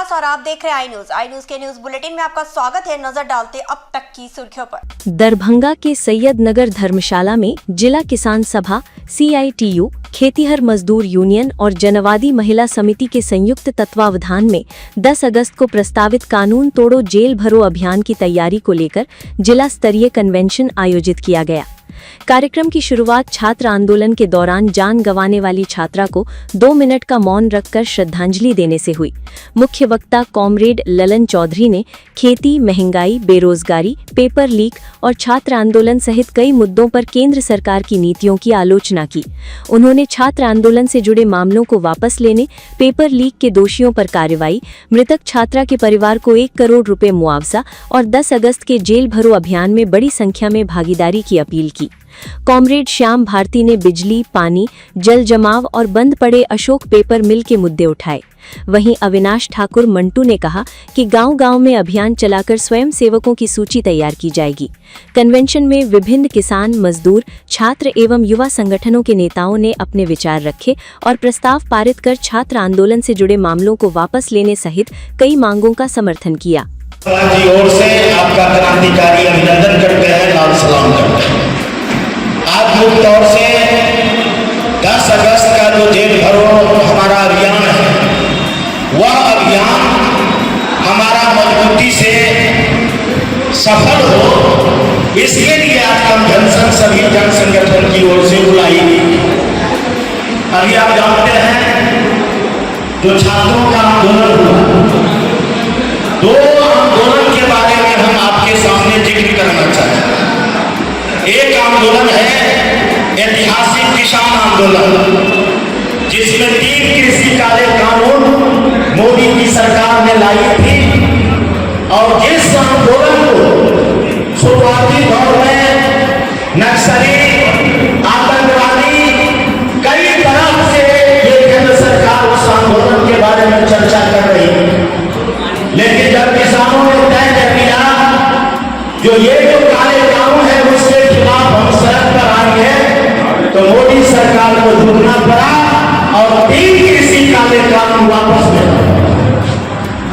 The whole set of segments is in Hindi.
विकास और आप देख रहे हैं आई न्यूज के न्यूज बुलेटिन में आपका स्वागत है। नजर डालते अब तक की सुर्खियों पर। दरभंगा के सैयदनगर धर्मशाला में जिला किसान सभा, CITU, खेतीहर मजदूर यूनियन और जनवादी महिला समिति के संयुक्त तत्वावधान में 10 अगस्त को प्रस्तावित कानून तोड़ो जेल भरो अभियान की तैयारी को लेकर जिला स्तरीय कन्वेंशन आयोजित किया गया। कार्यक्रम की शुरुआत छात्र आंदोलन के दौरान जान गंवाने वाली छात्रा को 2 मिनट का मौन रखकर श्रद्धांजलि देने से हुई। मुख्य वक्ता कॉमरेड ललन चौधरी ने खेती, महंगाई, बेरोजगारी, पेपर लीक और छात्र आंदोलन सहित कई मुद्दों पर केंद्र सरकार की नीतियों की आलोचना की। उन्होंने छात्र आंदोलन से जुड़े मामलों को वापस लेने, पेपर लीक के दोषियों पर कार्रवाई, मृतक छात्रा के परिवार को 1 करोड़ रुपए मुआवजा और 10 अगस्त के जेल भरो अभियान में बड़ी संख्या में भागीदारी की अपील की। कॉमरेड श्याम भारती ने बिजली, पानी, जल जमाव और बंद पड़े अशोक पेपर मिल के मुद्दे उठाए। वहीं अविनाश ठाकुर मंटू ने कहा कि गांव-गांव में अभियान चलाकर स्वयं सेवकों की सूची तैयार की जाएगी। कन्वेंशन में विभिन्न किसान, मजदूर, छात्र एवं युवा संगठनों के नेताओं ने अपने विचार रखे और प्रस्ताव पारित कर छात्र आंदोलन से जुड़े मामलों को वापस लेने सहित कई मांगों का समर्थन किया। की ओर से आपका क्रांतिकारी अभिनंदन करते हैं, लाल सलाम करते हैं। आज मुख्य तौर से 10 अगस्त का जो जेल भरो हमारा अभियान है, वह अभियान हमारा मजबूती से सफल हो, इसके लिए आज कन्वेंशन सभी जन संगठन की ओर से बुलाई गई। अभी आप जानते हैं जो छात्रों का आंदोलन हुआ, 2 आंदोलन के बारे में हम आपके सामने जिक्र करना चाहते हैं। एक आंदोलन है ऐतिहासिक किसान आंदोलन, जिसमें 3 कृषि काले कानून मोदी की सरकार ने लाई थी और जिस आंदोलन को शुरुआती दौर में नक्सली, आतंकवादी कई तरह से ये केंद्र सरकार उस आंदोलन के बारे में चर्चा कर रही है, लेकिन जब किसानों ने तय कर दिया जो ये जो काले कानून है उसके खिलाफ हम सड़क पर आएंगे, तो मोदी सरकार को झुकना पड़ा और 3 कृषि काले कानून वापस ले।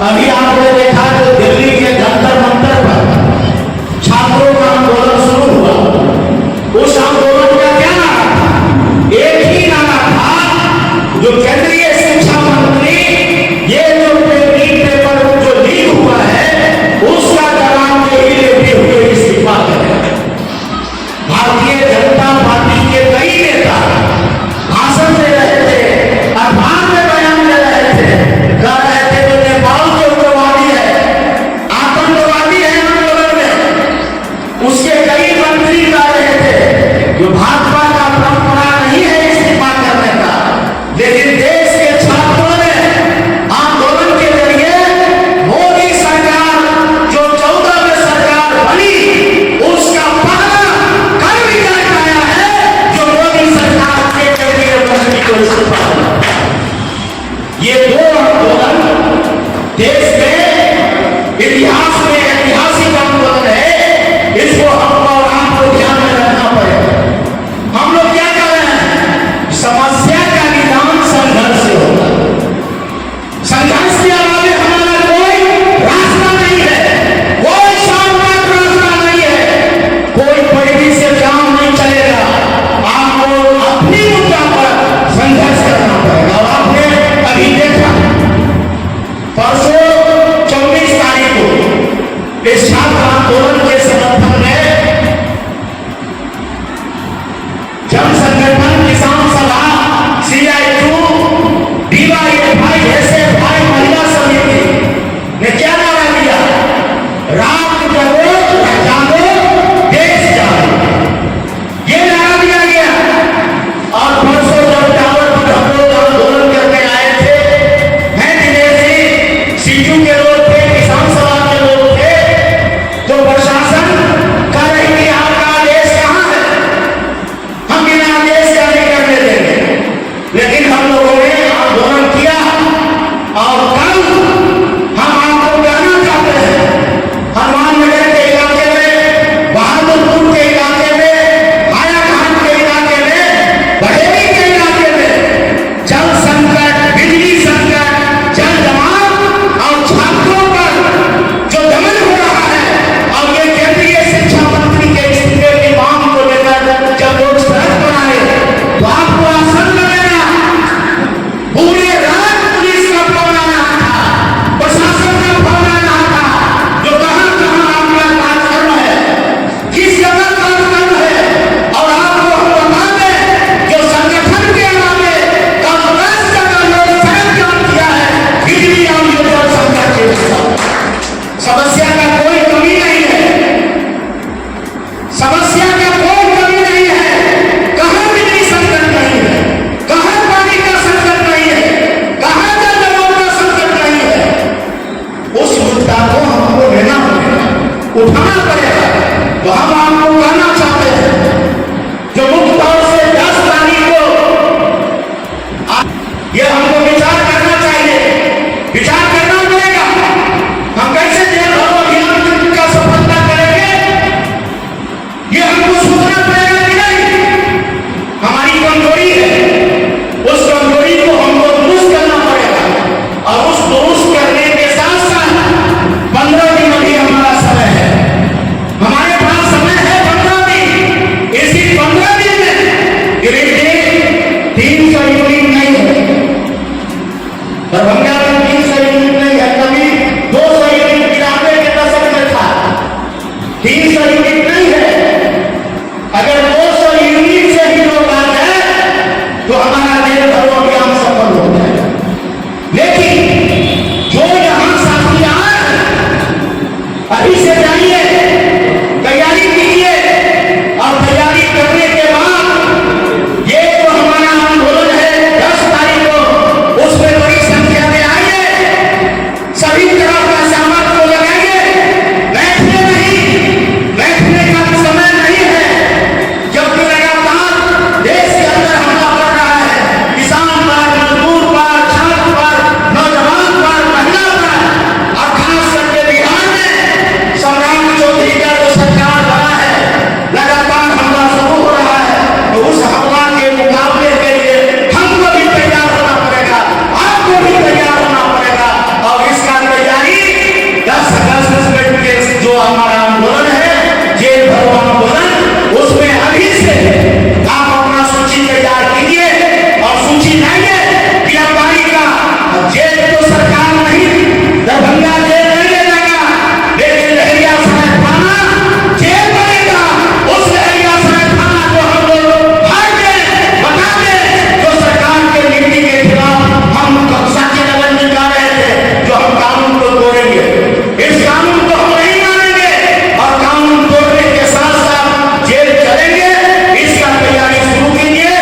अभी आपने देखा जो दिल्ली के जंतर मंतर पर छात्रों का आंदोलन शुरू हुआ, उस आंदोलन का क्या नारा था? एक ही नारा था, जो केंद्रीय शिक्षा मंत्री ये जो पेपर जो लीक हुआ है उसका जवाब देने हुए इस उठाना पड़ेगा। तो हम आपको कहना चाहते हैं, जो मुख्य तौर से 10 तारीख को ये हमको विचार करना चाहिए, विचार करना पड़ेगा। हम कैसे जेल भरो अभियान का सफलता करेंगे, ये हमको सोचना पड़ेगा कि नहीं। हमारी कमजोरी है, उस कमजोरी को हमको दुरुस्त करना पड़ेगा, और उस दुरुस्त करने के साथ साथ 15 दिन अभी हमारा समय है, हमारे पास समय है 15 दिन। इसी 15 दिन में इलेक्ट्रिक 300 यूनिट नहीं है, दरभंगा में 300 यूनिट नहीं है, कभी 200 यूनिट 92 के दशक में था, 300 यूनिट नहीं है। अगर 200 यूनिट से ही लोग आ जाए तो हमारा जेल भरो अभियान सफल हो जाएगा। लेकिन जो यहाँ साथी आए, अभी से जाइए, तैयारी कीजिए, और तैयारी करने के बाद ये जो हमारा आंदोलन है 10 तारीख को, उसमें बड़ी संख्या में आइए, सभी तरह का सामर्थ्य को लगाइए। बैठने का समय नहीं है, जबकि लगातार देश के अंदर हमला कर रहा है, किसान पर, मजदूर पर, छात्र पर, नौजवान पर, महिला पर, और खास करके बिहार में सम्राट चौधरी का जो सरकार बना है, लगातार हमला शुरू हो रहा है। तो उस हमला के मुकाबले के लिए हमको भी तैयार होना पड़ेगा, आपको भी तैयार होना पड़ेगा। और इसका तैयारी 10 अगस्त के जो हमारा आंदोलन है, जेल भरो आंदोलन, उसमें अभी से आप अपना सूची तैयार कीजिए और सूची लाइए। गिरफ्तारी का जेल तो सरकार नहीं, दरभंगा जेल नहीं ले जाएगा, लेकिन लहरियासराय थाना जेल बनेगा। उस लहरियासराय थाना को हम लोग भर के बता दें, जो सरकार के नीति के खिलाफ हम साक्षी नगर में जा रहे थे, जो हम कानून को तोड़ेंगे, इस कानून को हम नहीं मानेंगे, और कानून तोड़ने के साथ साथ जेल चलेंगे। इसका तैयारी शुरू कीजिए।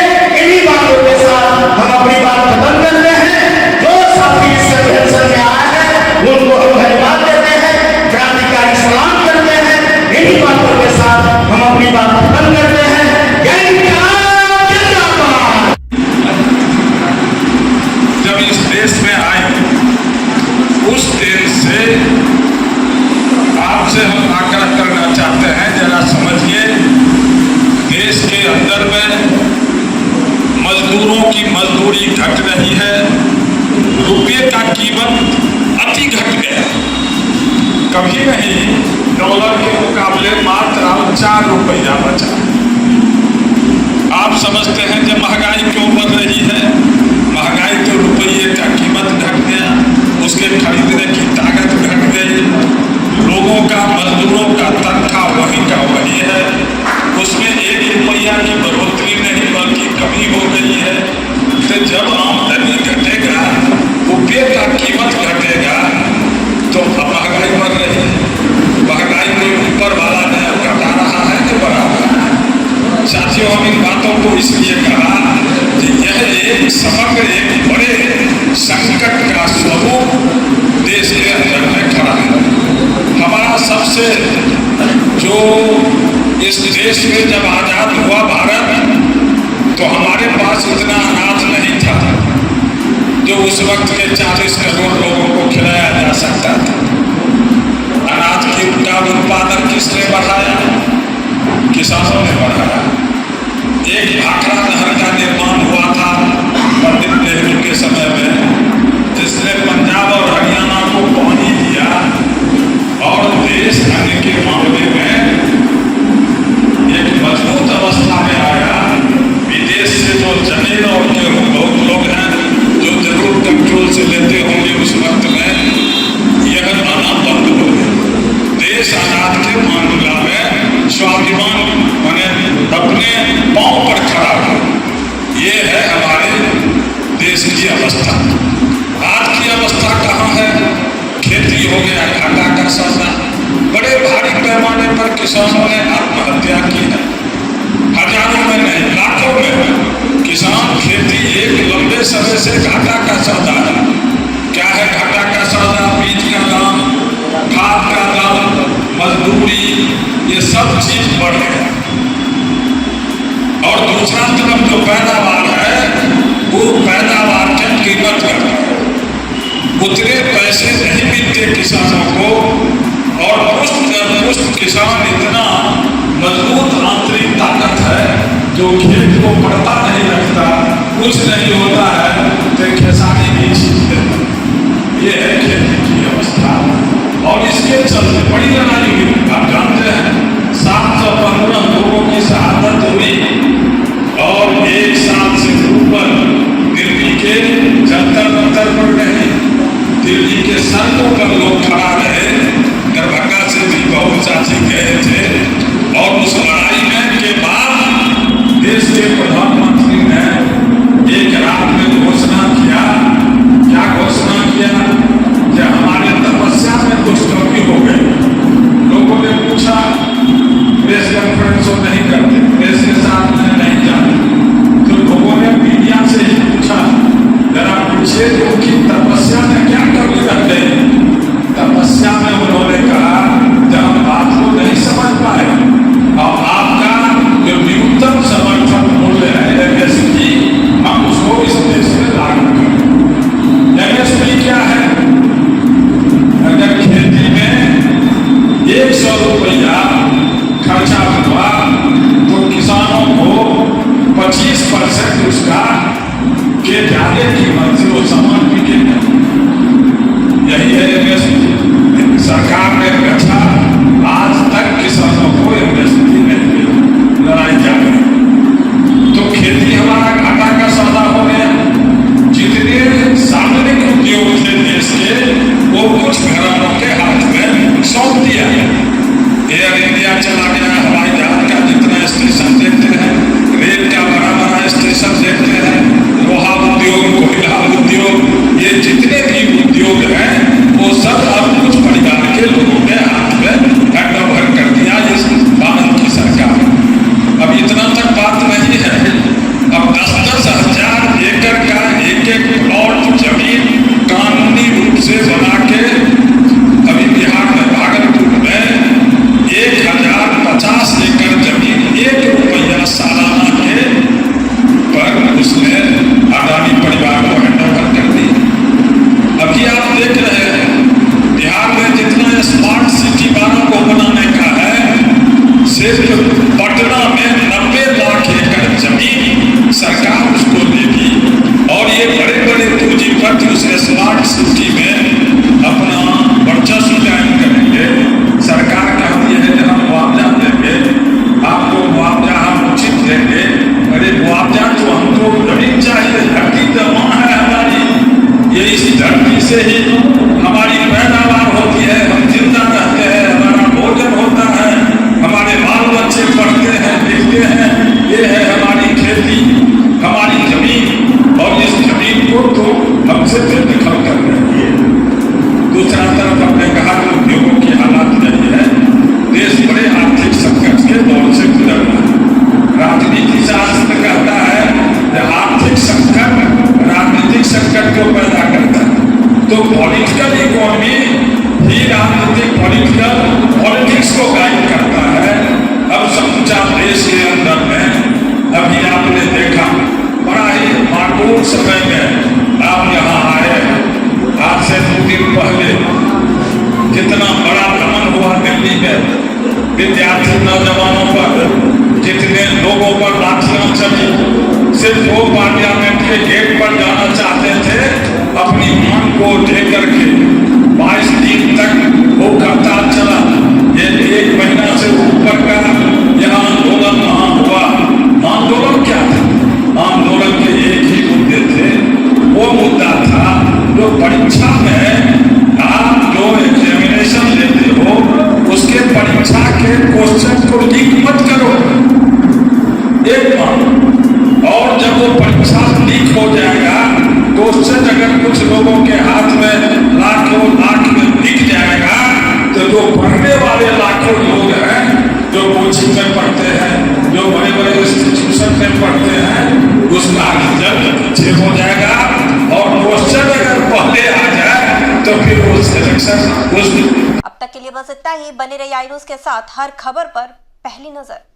इन्हीं बातों के साथ हम अपनी बात खत्म करते हैं। जो साथी इस कन्वेंशन में आए हैं उनको हम धन्यवाद देते हैं, क्रांतिकारी सलाम करते हैं। इन्हीं बातों के साथ हम अपनी बात खत्म करते हैं। जय हिंद, जिंदाबाद। जब इस देश में आए उस दिन से आपसे हम आग्रह करना चाहते हैं, जरा समझिए, देश के अंदर में मजदूरों की मजदूरी घट रही है, रुपये का कीमत अति घट गया। कभी नहीं डॉलर के मुकाबले मात्र अब 4 रुपया बचा। आप समझते हैं कि महंगाई क्यों बढ़ रही है? महंगाई तो रुपये का कीमत घट गया, उसके खरीदने की ताकत घट गई, लोगों का, मजदूरों का तनख्वाह वही का वही है, उसमें 1 रुपया की बढ़ोतरी नहीं बल्कि कमी हो गई है। तो जब आमदनी घटेगा, रुपये का कीमत घटेगा, तो महंगाई बढ़ रही है। महंगाई को ऊपर वाला ने घटा रहा है कि बढ़ा रहा है? साथियों, हम इन बातों को इसलिए कहा कि यह एक समग्र, एक बड़े संकट का स्वरूप देश के अंदर में खड़ा है। हमारा सबसे, जो इस देश में जब आजाद हुआ भारत, तो हमारे पास इतना अनाज नहीं था जो उस वक्त के 40 करोड़ लोगों को खिलाया जा सकता था। अनाज का उत्पादन किसने बढ़ाया? किसानों ने बढ़ाया। एक भाखड़ा नहर का निर्माण हुआ था पंडित नेहरू के समय में, जिसने पंजाब और हरियाणा को पानी दिया, और देश अन्य के मामले में एक मजबूत अवस्था में आया। विदेश से जो जमीन और गेहूं बहुत लोग हैं जो जरूर कंट्रोल से लेते होंगे, उस वक्त में यह आना बंद हो गया। देश अनाज के मामला में स्वाभिमान माने अपने पांव पर खड़ा हो। ये है हमारे देश की अवस्था। आज की अवस्था कहाँ है? खेती हो गया घाटा का सौदा, बड़े भारी पैमाने पर किसानों ने आत्महत्या की है। हजारों में नहीं, लाखों में किसान खेती एक लंबे समय से घाटा का सौदा है। क्या है घाटा का सौदा? बीज का दाम, खाद का दाम, मजदूरी चीज बढ़ गया और दूसरा तरफ जो पैदावार है वो पैदावार की कीमत कर उतने पैसे नहीं मिलते किसानों को और पुष्ट किसान इतना मजबूत आंतरिक ताकत है जो खेत को पड़ता नहीं लगता, कुछ नहीं होता है तो खेसारी भी छीन देता। ये है खेती की अवस्था और इसके चलते बड़ी लड़ाई हुई। आप जानते हैं 715 लोगों की शहादत हुई और 1 साल से ऊपर दिल्ली के जंतर मंतर पर रहे, दिल्ली के सड़कों पर लोग खड़ा रहे। दरभंगा से भी बहुत चाची गए थे और उस लड़ाई में के बाद देश के प्रधानमंत्री ने एक रात में घोषणा किया। क्या घोषणा किया कि हमारे तपस्या में कुछ कमी हो गई। लोगों ने पूछा, प्रेस कॉन्फ्रेंस नहीं करते, प्रेस के साथ में नहीं जाते, तो लोगों ने मीडिया से ही पूछा, जरा पूछे कि उनकी तपस्या में क्या कमी रह गई। तपस्या में उन्होंने कहा जब हम बात को नहीं समझ पाए और आपका जो न्यूनतम समर्थन मूल्य है MSP, हम उसको इस देश में लागू करें। MSP क्या है? अगर खेती में 100 रुपया खर्चा हुआ तो किसानों को 25% उसका के ज्यादा कीमत से वो सामान बिकेगा। यही है MSP। सरकार ने कहा आज तक किसानों को MSP नहीं मिली, लड़ाई जारी है। तो खेती हमारा घाटा का सौदा हो गया। जितने सार्वजनिक उद्योग थे देश के वो कुछ घरानों के हाथ में सौंप दिया। एयर इंडिया चला गया, हवाई जहाज का जितना स्टेशन देखते हैं, रेल का बड़ा बड़ा स्टेशन देखते हैं, लोहा उद्योग, कोयला उद्योग, ये जितने भी उद्योग हैं वो सब अब कुछ परिवार के लोगों के हाथ में हैंड ओवर कर दिया इस भारत की सरकार। अब इतना तक बात नहीं है, अब 10-10 हजार एकड़ का एक प्लॉट जमीन कानूनी रूप से बना के अभी बिहार में भागलपुर में 1050 एकड़ जमीन 1 रुपया सालाना के पर उसने अडानी परिवार को हैंड ओवर कर दी। अभी आप देख रहे हैं बिहार में जितना स्मार्ट सिटी 12 को बनाने का है, सिर्फ पटना में 90 लाख एकड़ जमीन सरकार उसको देगी और ये बड़े बड़े पूंजीपति उस स्मार्ट सिटी में अपना वर्चस्व कायम करेंगे। सरकार का हम ये है कि हम मुआवजा देंगे, आपको मुआवजा हम उचित देंगे। अरे मुआवजा तो हमको जमीन चाहिए, धरती तो मां है हमारी, ये इस धरती से ही हमारी पैदावार होती है, हम जिंदा रहते हैं, हमारा भोजन होता है, हमारे बाल बच्चे पढ़ते हैं लिखते हैं। ये है हमारी खेती, हमारी जमीन और इस जमीन को तो हमसे बेदखल कर रही है। दूसरा तरफ हमने कहा कि उद्योगों की हालात नहीं है, देश बड़े आर्थिक संकट के दौर से गुजर रहा है। राजनीति शास्त्र कहता है कि आर्थिक संकट राजनीतिक संकट को पैदा करता है, तो पॉलिटिकल इकोनॉमी ही राजनीतिक पॉलिटिक्स को गाइड करता है। अब समूचा देश के अंदर में अभी आपने देखा बड़ा ही माकूल समय में आप यहाँ आए, आज से 2 दिन पहले कितना बड़ा दमन हुआ दिल्ली में, विद्यार्थी नौजवानों पर जितने लोगों पर लाठियां चली। सिर्फ वो पार्लियामेंट के गेट पर जाना चाहते थे, अपनी मांग को लेकर के 22 दिन तक वो हड़ताल चला। ये 1 महीना से ऊपर का यहाँ आंदोलन वहाँ हुआ। आंदोलन क्या था? आंदोलन के एक ही मुद्दे थे। वो मुद्दा था जो परीक्षा में आप जो एग्जामिनेशन लेते हो उसके परीक्षा के क्वेश्चन को लीक मत करो, एक बात। और जब वो परीक्षा लीक हो जाएगा, क्वेश्चन अगर कुछ लोगों के हाथ में लाखों लाख में दिख जाएगा, तो जो पढ़ने वाले लाखों लोग हैं, जो कोचिंग में पढ़ते हैं, जो बड़े बड़े इंस्टीट्यूशन में पढ़ते हैं, उसका रिजल्ट पीछे हो जाएगा। और क्वेश्चन अगर पहले आ जाए तो फिर वो सिलेक्शन। अब तक के लिए बस इतना ही। बने रहिए आई न्यूज़ के साथ हर खबर पर पहली नजर।